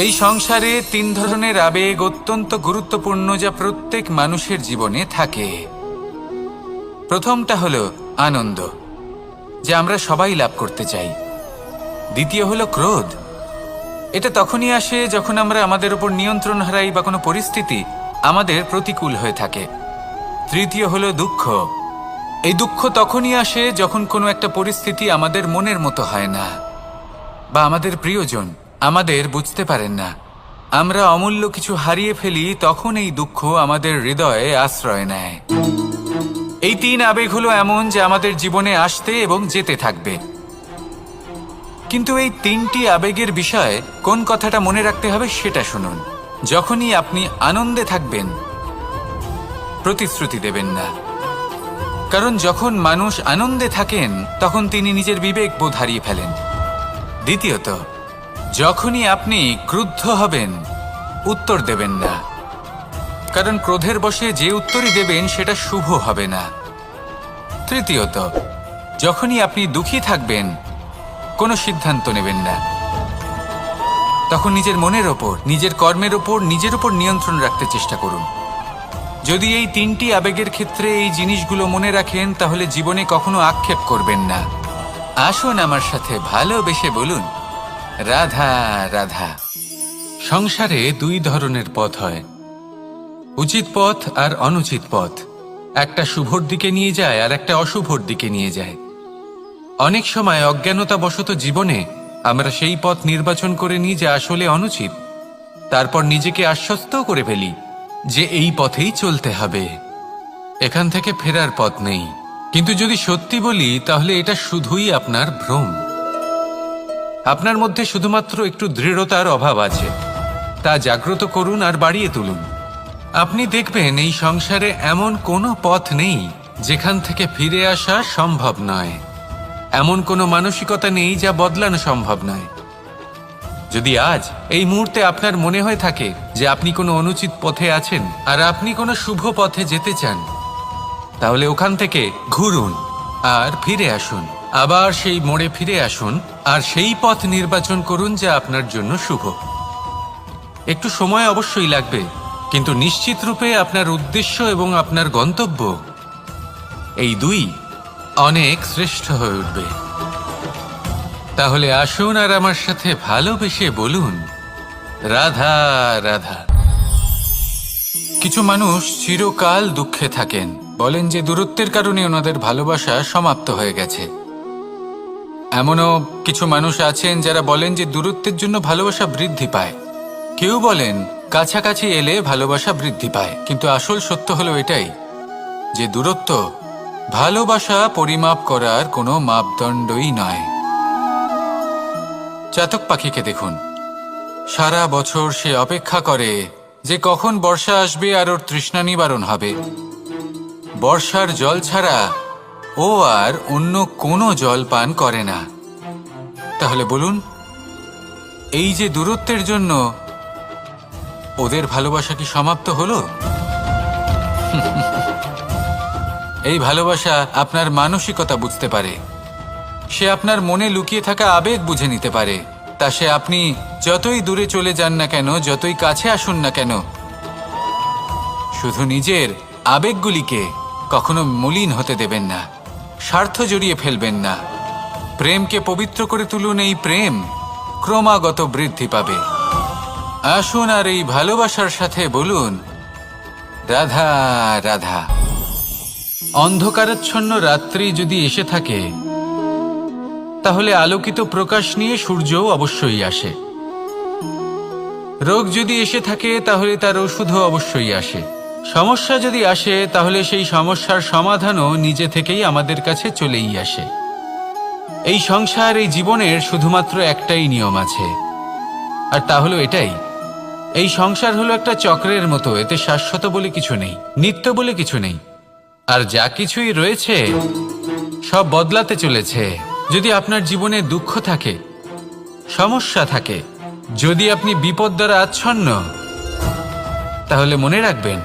এই সংসারে তিন ধরনের আবেগ অত্যন্ত গুরুত্বপূর্ণ, যা প্রত্যেক মানুষের জীবনে থাকে। প্রথমটা হলো আনন্দ, যা আমরা সবাই লাভ করতে চাই। দ্বিতীয় হলো ক্রোধ। এটা তখনই আসে যখন আমরা আমাদের উপর নিয়ন্ত্রণ হারাই বা কোনো পরিস্থিতি আমাদের প্রতিকূল হয়ে থাকে। তৃতীয় হলো দুঃখ। এই দুঃখ তখনই আসে যখন কোনো একটা পরিস্থিতি আমাদের মনের মতো হয় না, বা আমাদের প্রিয়জন আমাদের বুঝতে পারেন না, আমরা অমূল্য কিছু হারিয়ে ফেলি। তখন এই দুঃখ আমাদের হৃদয়ে আশ্রয় নেয়। এই তিন আবেগ হলো এমন যে আমাদের জীবনে আসতে এবং যেতে থাকবে। কিন্তু এই তিনটি আবেগের বিষয়ে কোন কথাটা মনে রাখতে হবে সেটা শুনুন। যখনই আপনি আনন্দে থাকবেন, প্রতিশ্রুতি দেবেন না। কারণ যখন মানুষ আনন্দে থাকেন তখন তিনি নিজের বিবেক বোধ হারিয়ে ফেলেন। দ্বিতীয়ত, যখনই আপনি ক্রুদ্ধ হবেন, উত্তর দেবেন না। কারণ ক্রোধের বশে যে উত্তরই দেবেন সেটা শুভ হবে না। তৃতীয়ত, যখনই আপনি দুঃখী থাকবেন, কোনো সিদ্ধান্ত নেবেন না। তখন নিজের মনের ওপর, নিজের কর্মের ওপর, নিজের ওপর নিয়ন্ত্রণ রাখতে চেষ্টা করুন। যদি এই তিনটি আবেগের ক্ষেত্রে এই জিনিসগুলো মনে রাখেন, তাহলে জীবনে কখনো আক্ষেপ করবেন না। আসুন আমার সাথে ভালোবেসে বলুন, রাধা রাধা। সংসারে দুই ধরনের পথ হয়, উচিত পথ আর অনুচিত পথ। একটা শুভর দিকে নিয়ে যায় আর একটা অশুভর দিকে নিয়ে যায়। অনেক সময় অজ্ঞানতাবশত জীবনে আমরা সেই পথ নির্বাচন করে নিই যা আসলে অনুচিত। তারপর নিজেকে আশ্বস্তও করে ফেলি যে এই পথেই চলতে হবে, এখান থেকে ফেরার পথ নেই। কিন্তু যদি সত্যি বলি, তাহলে এটা শুধুই আপনার ভ্রম। আপনার মধ্যে শুধুমাত্র একটু দৃঢ়তার অভাব আছে। তা জাগ্রত করুন আর বাড়িয়ে তুলুন। আপনি দেখবেন এই সংসারে এমন কোনো পথ নেই যেখান থেকে ফিরে আসা সম্ভব নয়। এমন কোনো মানসিকতা নেই যা বদলানো সম্ভব নয়। যদি আজ এই মুহূর্তে আপনার মনে হয়ে থাকে যে আপনি কোনো অনুচিত পথে আছেন আর আপনি কোনো শুভ পথে যেতে চান, তাহলে ওখান থেকে ঘুরুন আর ফিরে আসুন। আবার সেই মোড়ে ফিরে আসুন আর সেই পথ নির্বাচন করুন যা আপনার জন্য শুভ। একটু সময় অবশ্যই লাগবে, কিন্তু নিশ্চিত রূপে আপনার উদ্দেশ্য এবং আপনার গন্তব্য এই দুই অনেক শ্রেষ্ঠ হয়ে উঠবে। তাহলে আসুন আর আমার সাথে ভালোবেসে বলুন, রাধা রাধা। কিছু মানুষ চিরকাল দুঃখে থাকেন, বলেন যে দূরত্বের কারণে ওনাদের ভালোবাসা সমাপ্ত হয়ে গেছে। এমনও কিছু মানুষ আছেন যারা বলেন যে দূরত্বের জন্য ভালোবাসা বৃদ্ধি পায়। কেউ বলেন কাছাকাছি এলে ভালোবাসা বৃদ্ধি পায়। কিন্তু আসল সত্য হলো এটাই যে দূরত্ব ভালোবাসা পরিমাপ করার কোনো মাপদণ্ডই নয়। চাতক পাখিকে দেখুন, সারা বছর সে অপেক্ষা করে যে কখন বর্ষা আসবে আর ওর তৃষ্ণা নিবারণ হবে। বর্ষার জল ছাড়া ও আর অন্য কোনো জল পান করে না। তাহলে বলুন, এই যে দূরত্বের জন্য ওদের ভালোবাসা কি সমাপ্ত হলো? এই ভালোবাসা আপনার মানসিকতা বুঝতে পারে। সে আপনার মনে লুকিয়ে থাকা আবেগ বুঝে নিতে পারে। তা সে আপনি যতই দূরে চলে যান না কেন, যতই কাছে আসুন না কেন, শুধু নিজের আবেগগুলিকে কখনো মলিন হতে দেবেন না, স্বার্থ জড়িয়ে ফেলবেন না। প্রেমকে পবিত্র করে তুলুন। এই প্রেম ক্রমাগত বৃদ্ধি পাবে। আসুন আর এই ভালোবাসার সাথে বলুন, রাধা রাধা। অন্ধকারাচ্ছন্ন রাত্রি যদি এসে থাকে, তাহলে আলোকিত প্রকাশ নিয়ে সূর্যও অবশ্যই আসে। রোগ যদি এসে থাকে, তাহলে তার ওষুধও অবশ্যই আসে। সমস্যা যদি আসে, তাহলে সেই সমস্যার সমাধানও নিজে থেকেই আমাদের কাছে চলেই আসে। এই সংসার, এই জীবনের শুধুমাত্র একটাই নিয়ম আছে, আর তা হলো এটাই, এই সংসার হলো একটা চক্রের মতো। এতে শাশ্বত বলে কিছু নেই, নিত্য বলে কিছু নেই। আর যা কিছুই রয়েছে সব বদলাতে চলেছে। যদি আপনার জীবনে দুঃখ থাকে, সমস্যা থাকে, যদি আপনি বিপদ দ্বারা আচ্ছন্ন, তাহলে মনে রাখবেন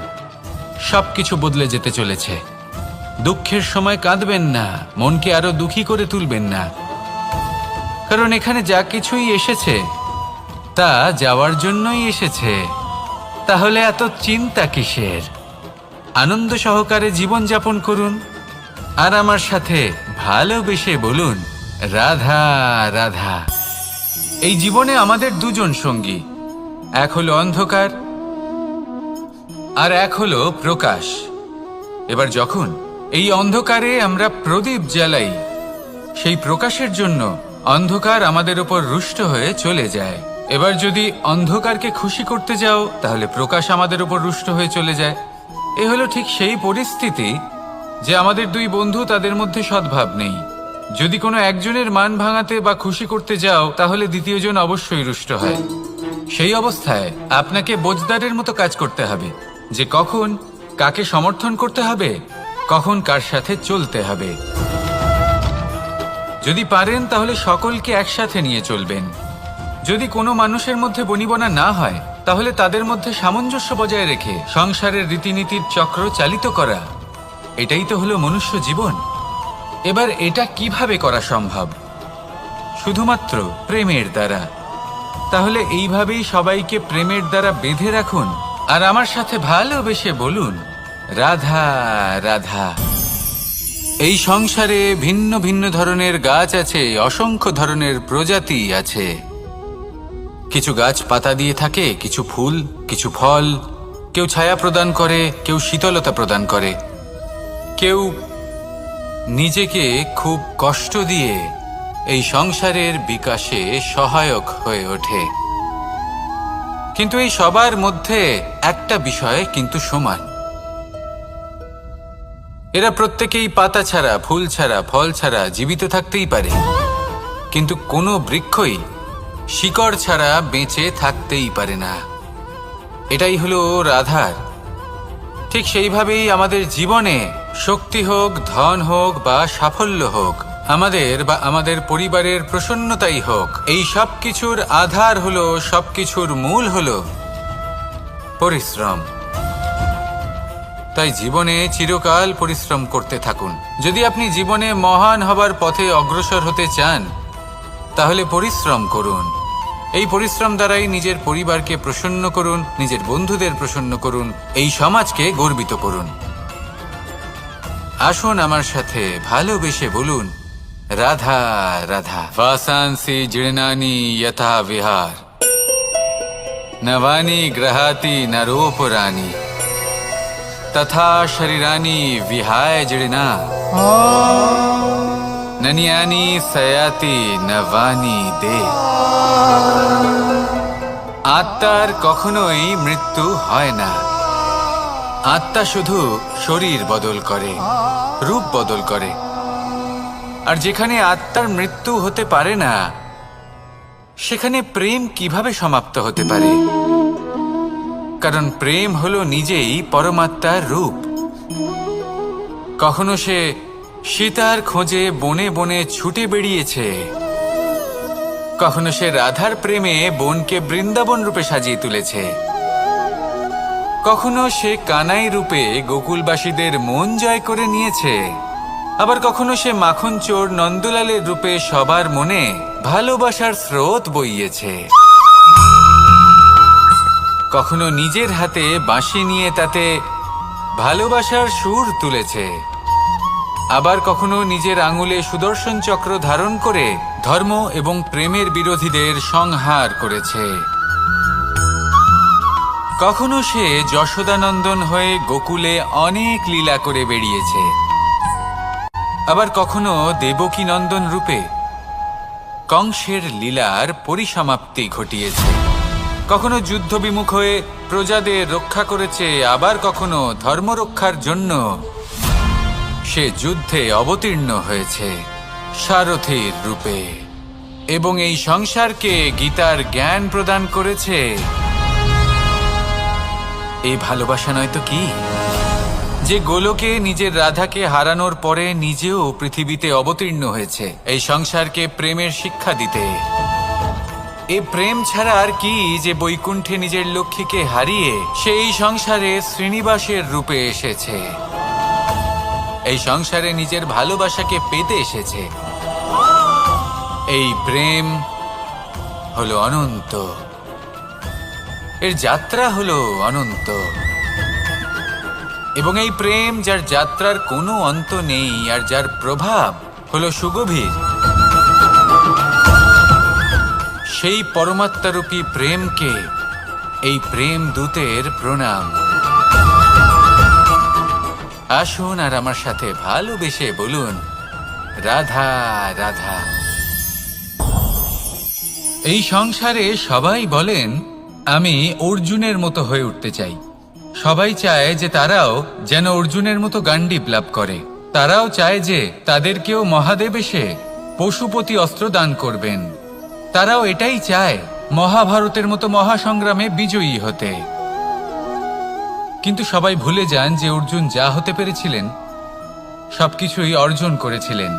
সবকিছু বদলে যেতে চলেছে। দুঃখের সময় কাঁদবেন না, মনকে আরো দুঃখী করে তুলবেন না। কারণ এখানে যা কিছুই এসেছে তা যাওয়ার জন্যই এসেছে। তাহলে এত চিন্তা কিসের? আনন্দ সহকারে জীবন যাপন করুন আর আমার সাথে ভালোবেসে বলুন রাধা রাধা। এই জীবনে আমাদের দুজন সঙ্গী, এক হলো অন্ধকার আর এক হলো প্রকাশ। এবার যখন এই অন্ধকারে আমরা প্রদীপ জ্বালাই, সেই প্রকাশের জন্য অন্ধকার আমাদের উপর রুষ্ট হয়ে চলে যায়। এবার যদি অন্ধকারকে খুশি করতে যাও, তাহলে প্রকাশ আমাদের উপর রুষ্ট হয়ে চলে যায়। এ হলো ঠিক সেই পরিস্থিতি যে আমাদের দুই বন্ধু, তাদের মধ্যে সদ্ভাব নেই। যদি কোনো একজনের মান ভাঙাতে বা খুশি করতে যাও, তাহলে দ্বিতীয়জন অবশ্যই রুষ্ট হয়। সেই অবস্থায় আপনাকে বোঝদারের মতো কাজ করতে হবে যে কখন কাকে সমর্থন করতে হবে, কখন কার সাথে চলতে হবে। যদি পারেন তাহলে সকলকে একসাথে নিয়ে চলবেন। যদি কোনো মানুষের মধ্যে বনিবনা না হয়, তাহলে তাদের মধ্যে সামঞ্জস্য বজায় রেখে সংসারের রীতিনীতির চক্র চালিত করা, এটাই তো হলো মনুষ্য জীবন। এবার এটা কিভাবে করা সম্ভব? শুধুমাত্র প্রেমের দ্বারা। তাহলে এইভাবেই সবাইকে প্রেমের দ্বারা বেঁধে রাখুন আর আমার সাথে ভালোবেসে বলুন রাধা রাধা। এই সংসারে ভিন্ন ভিন্ন ধরনের গাছ আছে, অসংখ্য ধরনের প্রজাতি আছে। কিছু গাছ পাতা দিয়ে থাকে, কিছু ফুল, কিছু ফল। কেউ ছায়া প্রদান করে, কেউ শীতলতা প্রদান করে, কেউ নিজেকে খুব কষ্ট দিয়ে এই সংসারের বিকাশে সহায়ক হয়ে ওঠে। কিন্তু এই সবার মধ্যে একটা বিষয় কিন্তু সমান। এরা প্রত্যেকেই পাতা ছাড়া, ফুল ছাড়া, ফল ছাড়া জীবিত থাকতেই পারে, কিন্তু কোনো বৃক্ষই শিকড় ছাড়া বেঁচে থাকতেই পারে না। এটাই হলো রাধার। ঠিক সেইভাবেই আমাদের জীবনে শক্তি হোক, ধন হোক বা সাফল্য হোক, আমাদের বা আমাদের পরিবারের প্রসন্নতাই হোক, এই সব কিছুর আধার হলো, সবকিছুর মূল হলো পরিশ্রম। তাই জীবনে চিরকাল পরিশ্রম করতে থাকুন। যদি আপনি জীবনে মহান হবার পথে অগ্রসর হতে চান, তাহলে পরিশ্রম করুন। এই পরিশ্রম দ্বারাই নিজের পরিবারকে প্রসন্ন করুন, নিজের বন্ধুদের প্রসন্ন করুন, এই সমাজকে গর্বিত করুন। আসুন আমার সাথে ভালোবেসে বলুন রাধা রাধা। বাসাংসি জীর্ণানি যথা বিহার, নবানি গ্রহাতি নরোপরানি, তথা শরীরানি বিহায় জীর্ণা, ননিয়ানি সয়াতি নবানি দে। আত্মার কখনোই মৃত্যু হয় না। আত্মা শুধু শরীর বদল করে, রূপ বদল করে। আর যেখানে আত্মার মৃত্যু হতে পারে না, সেখানে প্রেম কিভাবে সমাপ্ত হতে পারে? কারণ প্রেম হলো নিজেই পরমাত্মার রূপ। কখনো সে সীতার খোঁজে বনে বনে ছুটে বেরিয়েছে, কখনো সে রাধার প্রেমে বনকে বৃন্দাবন রূপে সাজিয়ে তুলেছে, কখনো সে কানাই রূপে গোকুলবাসীদের মন জয় করে নিয়েছে, আবার কখনো সে মাখন চোর নন্দলালের রূপে সবার মনে ভালোবাসার স্রোত বইয়েছে। কখনো নিজের হাতে বাঁশি নিয়ে তাতে ভালোবাসার সুর তুলেছে, আবার কখনো নিজের আঙুলে সুদর্শন চক্র ধারণ করে ধর্ম এবং প্রেমের বিরোধীদের সংহার করেছে। কখনো সে যশোদানন্দন হয়ে গোকুলে অনেক লীলা করে বেরিয়েছে, আবার কখনো দেবকী নন্দন রূপে কংসের লীলার পরিসমাপ্তি ঘটিয়েছে। কখনো যুদ্ধ বিমুখ হয়ে প্রজাদের রক্ষা করেছে, আবার কখনো ধর্ম রক্ষার জন্য সে যুদ্ধে অবতীর্ণ হয়েছে সারথীর রূপে, এবং এই সংসারকে গীতার জ্ঞান প্রদান করেছে। এই ভালোবাসা নয় তো কি? যে গোলকে নিজের রাধাকে হারানোর পরে নিজেও পৃথিবীতে অবতীর্ণ হয়েছে এই সংসারকে প্রেমের শিক্ষা দিতে। এ প্রেম ছাড়া আর কি যে বৈকুণ্ঠে নিজের লক্ষ্মীকে হারিয়ে সেই সংসারে শ্রীনিবাসের রূপে এসেছে, এই সংসারে নিজের ভালোবাসাকে পেতে এসেছে। এই প্রেম হলো অনন্ত, এর যাত্রা হলো অনন্ত। এবং এই প্রেম, যার যাত্রার কোনো অন্ত নেই আর যার প্রভাব হলো সুগভীর, সেই পরমাত্মারূপী প্রেমকে এই প্রেম দূতের প্রণাম। আসুন আর আমার সাথে ভালোবেসে বলুন, রাধা রাধা। এই সংসারে সবাই বলেন, আমি অর্জুনের মতো হয়ে উঠতে চাই। সবাই চায় যে তারাও যেন অর্জুনের মতো গান্ডীব লাভ করে। তারাও চায় যে তাদেরকেও মহাদেব এসে পশুপতি অস্ত্র দান করবেন। তারাও এটাই চায় মহাভারতের মতো মহাসংগ্রামে বিজয়ী হতে। কিন্তু সবাই ভুলে যান যে অর্জুন যা হতে পেরেছিলেন সবকিছুই অর্জন করেছিলেন।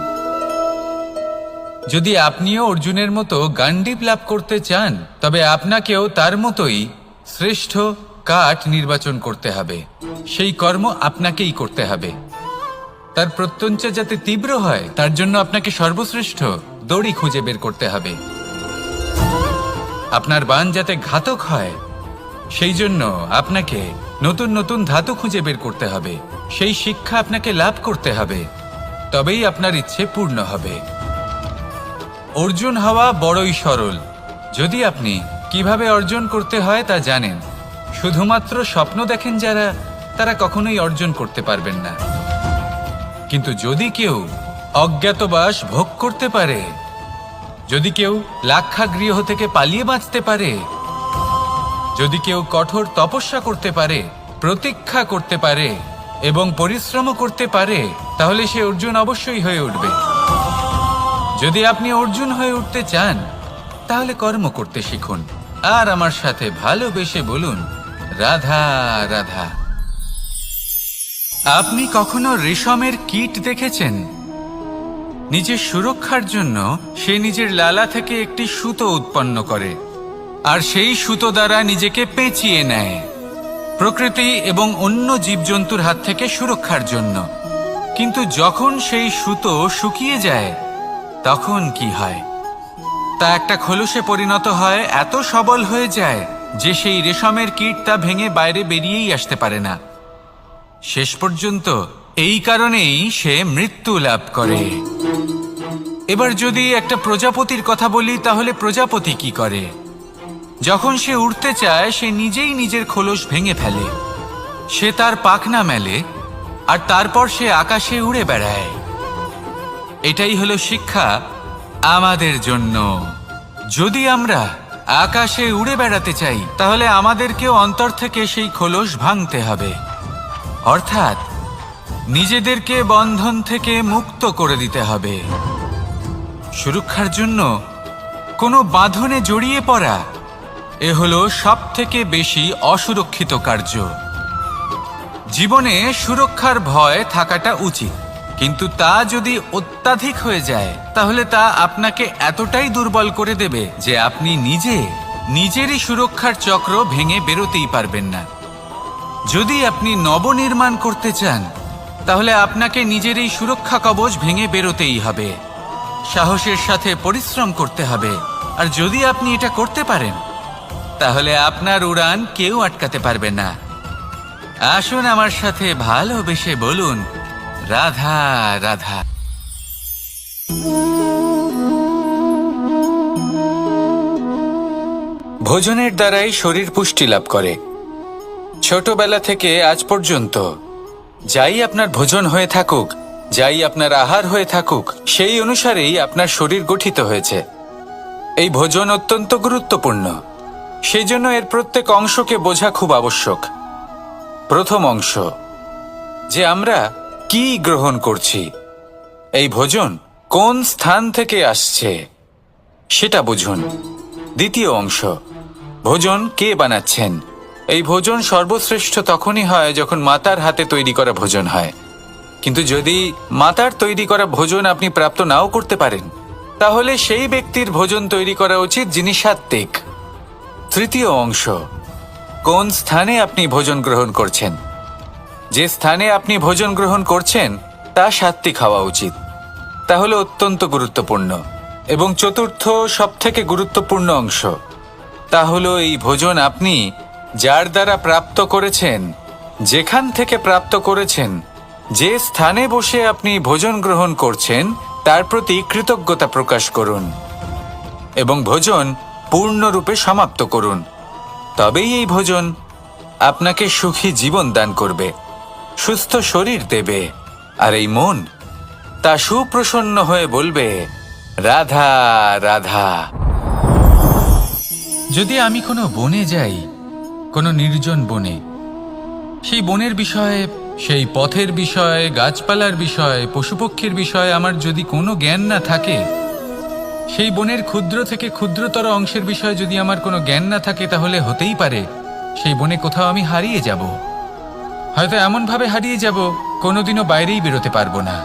যদি আপনিও অর্জুনের মতো গান্ডীব লাভ করতে চান, তবে আপনাকেও তার মতোই শ্রেষ্ঠ কাঠ নির্বাচন করতে হবে। সেই কর্ম আপনাকেই করতে হবে। তার প্রত্যঞ্চা যাতে তীব্র হয়, তার জন্য আপনাকে সর্বশ্রেষ্ঠ দড়ি খুঁজে বের করতে হবে। আপনার বাণ যাতে ঘাতক হয়, সেই জন্য আপনাকে নতুন নতুন ধাতু খুঁজে বের করতে হবে। সেই শিক্ষা আপনাকে লাভ করতে হবে, তবেই আপনার ইচ্ছে পূর্ণ হবে। অর্জুন হওয়া বড়ই সরল, যদি আপনি কিভাবে অর্জন করতে হয় তা জানেন। শুধুমাত্র স্বপ্ন দেখেন যারা, তারা কখনোই অর্জন করতে পারবেন না। কিন্তু যদি কেউ অজ্ঞাতবাস ভোগ করতে পারে, যদি কেউ লাক্ষাগৃহ থেকে পালিয়ে বাঁচতে পারে, যদি কেউ কঠোর তপস্যা করতে পারে, প্রতীক্ষা করতে পারে এবং পরিশ্রম করতে পারে, তাহলে সে অর্জুন অবশ্যই হয়ে উঠবে। যদি আপনি অর্জুন হয়ে উঠতে চান, তাহলে কর্ম করতে শিখুন আর আমার সাথে ভালোবেসে বলুন, রাধা রাধা। আপনি কখনো রেশমের কীট দেখেছেন? নিজের সুরক্ষার জন্য সে নিজের লালা থেকে একটি সুতো উৎপন্ন করে আর সেই সুতো দ্বারা নিজেকে পেঁচিয়ে নেয়, প্রকৃতি এবং অন্য জীবজন্তুর হাত থেকে সুরক্ষার জন্য। কিন্তু যখন সেই সুতো শুকিয়ে যায়, তখন কি হয়? তা একটা খোলসে পরিণত হয়, এত সবল হয়ে যায় যে সেই রেশমের কীট তা ভেঙে বাইরে বেরিয়েই আসতে পারে না। শেষ পর্যন্ত এই কারণেই সে মৃত্যু লাভ করে। এবার যদি একটা প্রজাপতির কথা বলি, তাহলে প্রজাপতি কি করে? যখন সে উড়তে চায়, সে নিজেই নিজের খোলস ভেঙে ফেলে। সে তার পাখনা মেলে আর তারপর সে আকাশে উড়ে বেড়ায়। এটাই হলো শিক্ষা আমাদের জন্য। যদি আমরা আকাশে উড়ে বেড়াতে চাই, তাহলে আমাদেরকেও অন্তর থেকে সেই খোলস ভাঙতে হবে, অর্থাৎ নিজেদেরকে বন্ধন থেকে মুক্ত করে দিতে হবে। সুরক্ষার জন্য কোনো বাঁধনে জড়িয়ে পড়া, এ হলো সবথেকে বেশি অসুরক্ষিত কার্য। জীবনে সুরক্ষার ভয় থাকাটা উচিত, কিন্তু তা যদি অত্যাধিক হয়ে যায়, তাহলে তা আপনাকে এতটাই দুর্বল করে দেবে যে আপনি নিজেরই সুরক্ষার চক্র ভেঙে বেরোতেই পারবেন না। যদি আপনি নবনির্মাণ করতে চান, তাহলে আপনাকে নিজের এই সুরক্ষা কবচ ভেঙে বেরোতেই হবে। সাহসের সাথে পরিশ্রম করতে হবে। আর যদি আপনি এটা করতে পারেন, তাহলে আপনার উড়ান কেউ আটকাতে পারবে না। আসুন আমার সাথে ভালোবেসে বলুন, রাধা রাধা। ভোজনের দ্বারাই শরীর পুষ্টি লাভ করে। ছোটবেলা থেকে আজ পর্যন্ত যাই আপনার ভোজন হয়ে থাকুক, যাই আপনার আহার হয়ে থাকুক, সেই অনুসারেই আপনার শরীর গঠিত হয়েছে। এই ভোজন অত্যন্ত গুরুত্বপূর্ণ, সেই জন্য এর প্রত্যেক অংশকে বোঝা খুব আবশ্যক। প্রথম অংশ, যে আমরা কি গ্রহণ করছি, এই ভোজন কোন স্থান থেকে আসছে সেটা বুঝুন। দ্বিতীয় অংশ, ভোজন কে বানাচ্ছেন। এই ভোজন সর্বশ্রেষ্ঠ তখনই হয় যখন মাতার হাতে তৈরি করা ভোজন হয়। কিন্তু যদি মাতার তৈরি করা ভোজন আপনি প্রাপ্ত নাও করতে পারেন, তাহলে সেই ব্যক্তির ভোজন তৈরি করা উচিত যিনি সাত্ত্বিক। তৃতীয় অংশ, কোন স্থানে আপনি ভোজন গ্রহণ করছেন। যে স্থানে আপনি ভোজন গ্রহণ করছেন তা সাত্ত্বিক হওয়া উচিত। তা হলো অত্যন্ত গুরুত্বপূর্ণ। এবং চতুর্থ সবথেকে গুরুত্বপূর্ণ অংশ, তা হলো এই ভোজন আপনি যার দ্বারা প্রাপ্ত করেছেন, যেখান থেকে প্রাপ্ত করেছেন, যে স্থানে বসে আপনি ভোজন গ্রহণ করছেন তার প্রতি কৃতজ্ঞতা প্রকাশ করুন এবং ভোজন পূর্ণরূপে সমাপ্ত করুন। তবেই এই ভোজন আপনাকে সুখী জীবন দান করবে, সুস্থ শরীর দেবে, আর এই মন তা সুপ্রসন্ন হয়ে বলবে, রাধা রাধা। যদি আমি কোনো বনে যাই, কোনো নির্জন বনে, সেই বনের বিষয়ে, সেই পথের বিষয়ে, গাছপালার বিষয়ে, পশুপক্ষীর বিষয়ে আমার যদি কোনো জ্ঞান না থাকে, সেই বনের ক্ষুদ্র থেকে ক্ষুদ্রতর অংশের বিষয়ে যদি আমার কোনো জ্ঞান না থাকে, তাহলে হতেই পারে সেই বনে কোথাও আমি হারিয়ে যাব। হয়তো এমনভাবে হারিয়ে যাব কোনোদিনও বাইরেই বেরোতে পারবো না।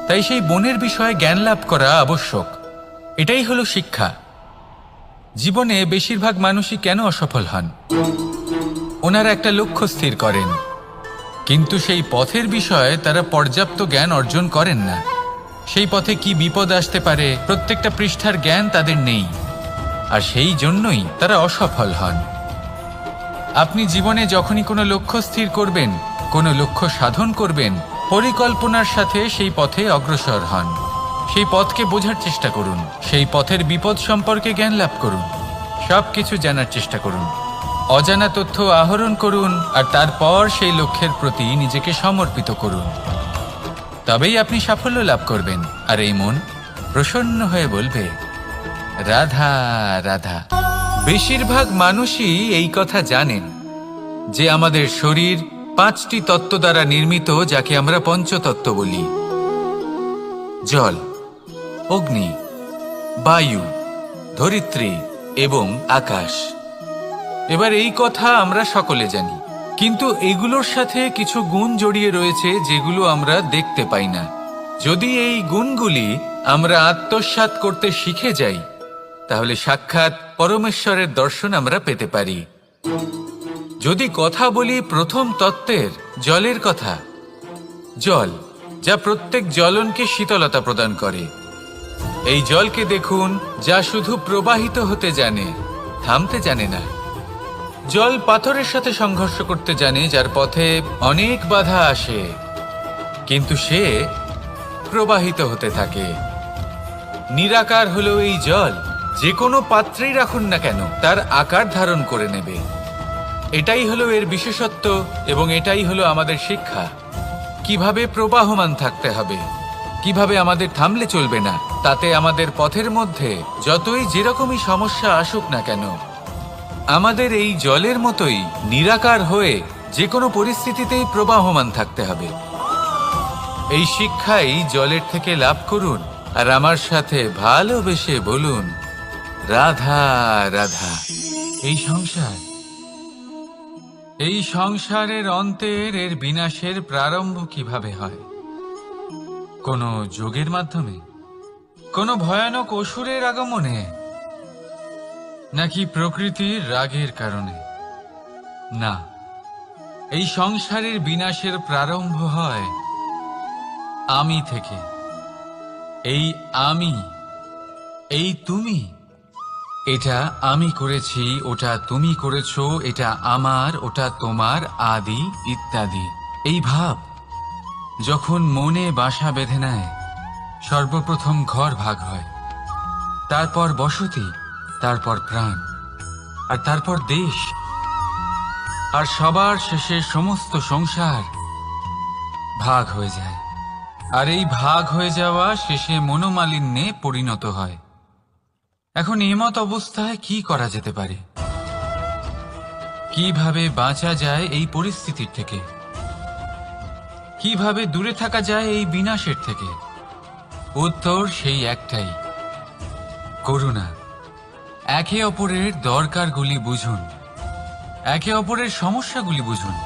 তাই সেই বনের বিষয়ে জ্ঞান লাভ করা আবশ্যক। এটাই হলো শিক্ষা। জীবনে বেশিরভাগ মানুষই কেন অসফল হন? ওনারা একটা লক্ষ্য স্থির করেন, কিন্তু সেই পথের বিষয়ে তারা পর্যাপ্ত জ্ঞান অর্জন করেন না। সেই পথে কি বিপদ আসতে পারে প্রত্যেকটা পৃষ্ঠার জ্ঞান তাদের নেই, আর সেই জন্যই তারা অসফল হন। আপনি জীবনে যখনই কোনো লক্ষ্য স্থির করবেন, কোনো লক্ষ্য সাধন করবেন, পরিকল্পনার সাথে সেই পথে অগ্রসর হন। সেই পথকে বোঝার চেষ্টা করুন, সেই পথের বিপদ সম্পর্কে জ্ঞান লাভ করুন, সব কিছু জানার চেষ্টা করুন, অজানা তথ্য আহরণ করুন, আর তারপর সেই লক্ষ্যের প্রতি নিজেকে সমর্পিত করুন। তবেই আপনি সাফল্য লাভ করবেন, আর এই মন প্রসন্ন হয়ে বলবে, রাধা রাধা। বেশিরভাগ মানুষই এই কথা জানেন যে আমাদের শরীর 5টি তত্ত্ব দ্বারা নির্মিত, যাকে আমরা পঞ্চতত্ত্ব বলি: জল, অগ্নি, বায়ু, ধরিত্রী এবং আকাশ। এবার এই কথা আমরা সকলে জানি, কিন্তু এগুলোর সাথে কিছু গুণ জড়িয়ে রয়েছে যেগুলো আমরা দেখতে পাই না। যদি এই গুণগুলি আমরা আত্মসাৎ করতে শিখে যাই, তাহলে সাক্ষাৎ পরমেশ্বরের দর্শন আমরা পেতে পারি। যদি কথা বলি প্রথম তত্ত্বের, জলের কথা, জল যা প্রত্যেক জ্বলনকে শীতলতা প্রদান করে। এই জলকে দেখুন, যা শুধু প্রবাহিত হতে জানে, থামতে জানে না। জল পাথরের সাথে সংঘর্ষ করতে জানে, যার পথে অনেক বাধা আসে, কিন্তু সে প্রবাহিত হতে থাকে। নিরাকার হলো এই জল, যে কোনো পাত্রেই রাখুন না কেন তার আকার ধারণ করে নেবে। এটাই হলো এর বিশেষত্ব, এবং এটাই হলো আমাদের শিক্ষা। কিভাবে প্রবাহমান থাকতে হবে, কিভাবে আমাদের থামলে চলবে না, তাতে আমাদের পথের মধ্যে যতই যেরকমই সমস্যা আসুক না কেন, আমাদের এই জলের মতোই নিরাকার হয়ে যে কোনো পরিস্থিতিতেই প্রবাহমান থাকতে হবে। এই শিক্ষাই জলের থেকে লাভ করুন, আর আমার সাথে ভালোবেসে বলুন, রাধা রাধা। এই সংসারের অন্তের, এর বিনাশের প্রারম্ভ কিভাবে হয়? কোনো যোগের মাধ্যমে, কোনো ভয়ানক অসুরের আগমনে, নাকি প্রকৃতির রাগের কারণে? না, এই সংসারের বিনাশের প্রারম্ভ হয় আমি থেকে। এই আমি, এই তুমি, এটা আমি করেছি, ওটা তুমি করেছো, এটা আমার, ওটা তোমার, আদি ইত্যাদি। এই ভাব যখন মনে বাসা বেঁধে নেয়, সর্বপ্রথম ঘর ভাগ হয়, তারপর বসতি, তারপর প্রাণ, আর তারপর দেশ, আর সবার শেষে সমস্ত সংসার ভাগ হয়ে যায়। আর এই ভাগ হয়ে যাওয়া শেষে মনোমালিন্যে পরিণত হয়। এখন এমত অবস্থায় কি করা যেতে পারে? কিভাবে বাঁচা যায় এই পরিস্থিতির থেকে? কিভাবে দূরে থাকা যায় এই বিনাশের থেকে? উত্তর সেই একটাই, করুণা। একে অপরের দরকারগুলি বুঝুন, একে অপরের সমস্যাগুলি বুঝুন,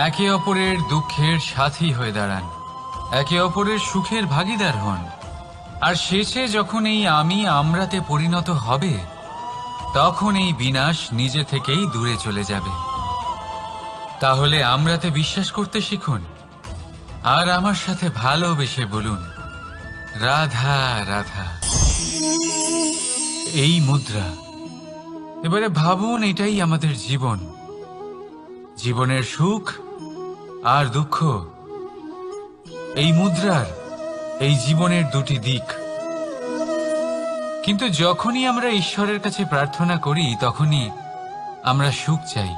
একে অপরের দুঃখের সাথী হয়ে দাঁড়ান, একে অপরের সুখের ভাগীদার হন। আর শেষে যখন এই আমি আমরাতে পরিণত হবে, তখন এই বিনাশ নিজে থেকেই দূরে চলে যাবে। তাহলে আমরাতে বিশ্বাস করতে শিখুন, আর আমার সাথে ভালোবেসে বলুন, রাধা রাধা। এই মুদ্রা, এবারে ভাবুন, এটাই আমাদের জীবন। জীবনের সুখ আর দুঃখ এই মুদ্রার, এই জীবনের দুটি দিক। কিন্তু যখনই আমরা ঈশ্বরের কাছে প্রার্থনা করি তখনই আমরা সুখ চাই,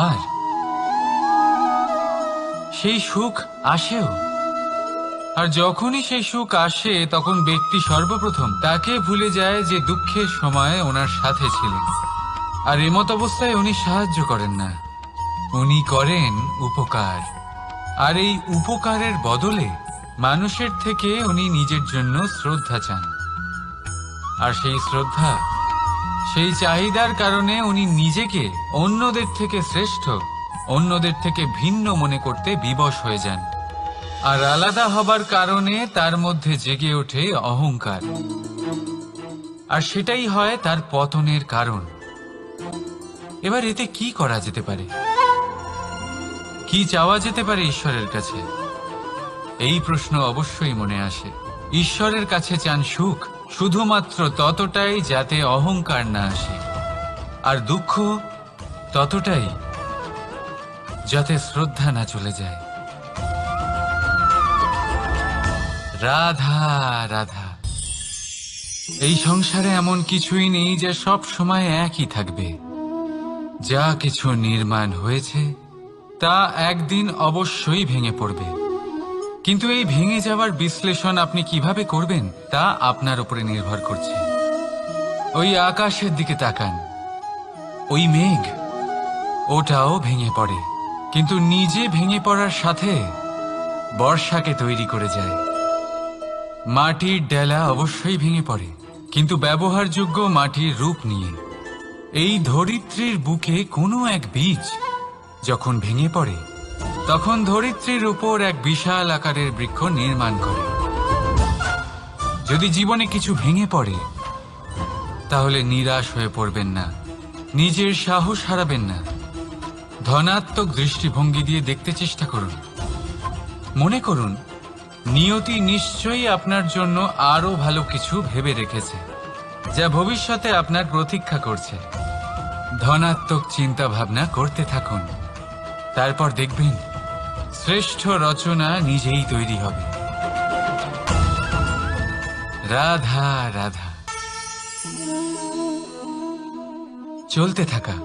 আর সেই সুখ আসেও। আর যখনই সেই সুখ আসে তখন ব্যক্তি সর্বপ্রথম তাকে ভুলে যায় যে দুঃখের সময় ওনার সাথে ছিলেন। আর এমত অবস্থায় উনি সাহায্য করেন না, উনি করেন উপকার। আর এই উপকারের বদলে মানুষের থেকে উনি নিজের জন্য শ্রদ্ধা চান। আর সেই শ্রদ্ধা, সেই চাহিদার কারণে উনি নিজেকে অন্যদের থেকে শ্রেষ্ঠ, অন্যদের থেকে ভিন্ন মনে করতে বিবশ হয়ে যান। আর আলাদা হবার কারণে তার মধ্যে জেগে ওঠে অহংকার, আর সেটাই হয় তার পতনের কারণ। এবার এতে কি করা যেতে পারে? কি চাওয়া যেতে পারে ঈশ্বরের কাছে? এই প্রশ্ন অবশ্যই মনে আসে। ঈশ্বরের কাছে চান সুখ, শুধুমাত্র ততটাই যাতে অহংকার না আসে, আর দুঃখ ততটাই যাতে শ্রদ্ধা না চলে যায়। রাধা রাধা। এই সংসারে এমন কিছুই নেই যা সব সময় একই থাকবে। যা কিছু নির্মাণ হয়েছে তা একদিন অবশ্যই ভেঙে পড়বে, কিন্তু এই ভেঙে যাওয়ার বিশ্লেষণ আপনি কিভাবে করবেন তা আপনার উপরে নির্ভর করছে। ওই আকাশের দিকে তাকান, ওই মেঘ, ওটাও ভেঙে পড়ে, কিন্তু নিজে ভেঙে পড়ার সাথে বর্ষাকে তৈরি করে যায়। মাটির ডেলা অবশ্যই ভেঙে পড়ে, কিন্তু ব্যবহারযোগ্য মাটির রূপ নিয়ে। এই ধরিত্রীর বুকে কোনো এক বীজ যখন ভেঙে পড়ে তখন ধরিত্রীর উপর এক বিশাল আকারের বৃক্ষ নির্মাণ করে। যদি জীবনে কিছু ভেঙে পড়ে তাহলে নিরাশ হয়ে পড়বেন না, নিজের সাহস হারাবেন না। ধনাত্মক দৃষ্টিভঙ্গি দিয়ে দেখতে চেষ্টা করুন। মনে করুন নিয়তি নিশ্চয়ই আপনার জন্য আরো ভালো কিছু ভেবে রেখেছে, যা ভবিষ্যতে আপনার প্রতীক্ষা করছে। ধনাত্মক চিন্তা ভাবনা করতে থাকুন, তারপর দেখবেন শ্রেষ্ঠ রচনা নিজেই তৈরি হবে। রাধা রাধা। চলতে থাকা,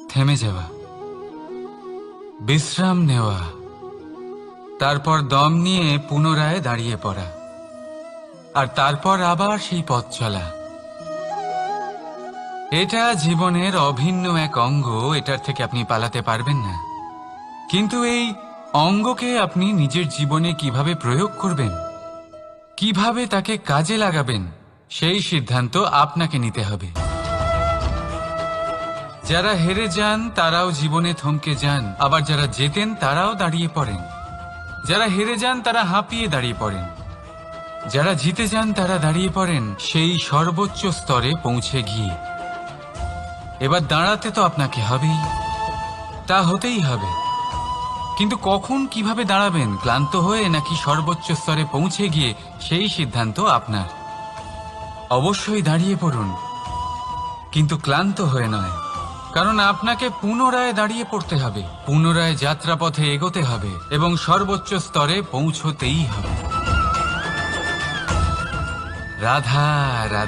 থেমে যাওয়া, বিশ্রাম নেওয়া, তারপর দম নিয়ে পুনরায় দাঁড়িয়ে পড়া, আর তারপর আবার সেই পথ চলা। এটা জীবনের অভিন্ন এক অঙ্গ, এটার থেকে আপনি পালাতে পারবেন না। কিন্তু এই অঙ্গকে আপনি নিজের জীবনে কিভাবে প্রয়োগ করবেন, কিভাবে তাকে কাজে লাগাবেন, সেই সিদ্ধান্ত আপনাকে নিতে হবে। যারা হেরে যান তারাও জীবনে থমকে যান, আবার যারা জেতেন তারাও দাঁড়িয়ে পড়েন। যারা হেরে যান তারা হাঁপিয়ে দাঁড়িয়ে পড়েন, যারা জিতে যান তারা দাঁড়িয়ে পড়েন সেই সর্বোচ্চ স্তরে পৌঁছে গিয়ে। এবার দাঁড়াতে তো আপনাকে হবেই, তা হতেই হবে। কিন্তু কখন, কিভাবে দাঁড়াবেন, ক্লান্ত হয়ে নাকি সর্বোচ্চ স্তরে পৌঁছে গিয়ে, সেই সিদ্ধান্ত আপনার। অবশ্যই দাঁড়িয়ে পড়ুন, কিন্তু ক্লান্ত হয়ে নয়, কারণ আপনাকে পুনরায় দাঁড়িয়ে পড়তে হবে, পুনরায় যাত্রাপথে এগোতে হবে এবং সর্বোচ্চ স্তরে পৌঁছতেই হবে। রাধা রাধা।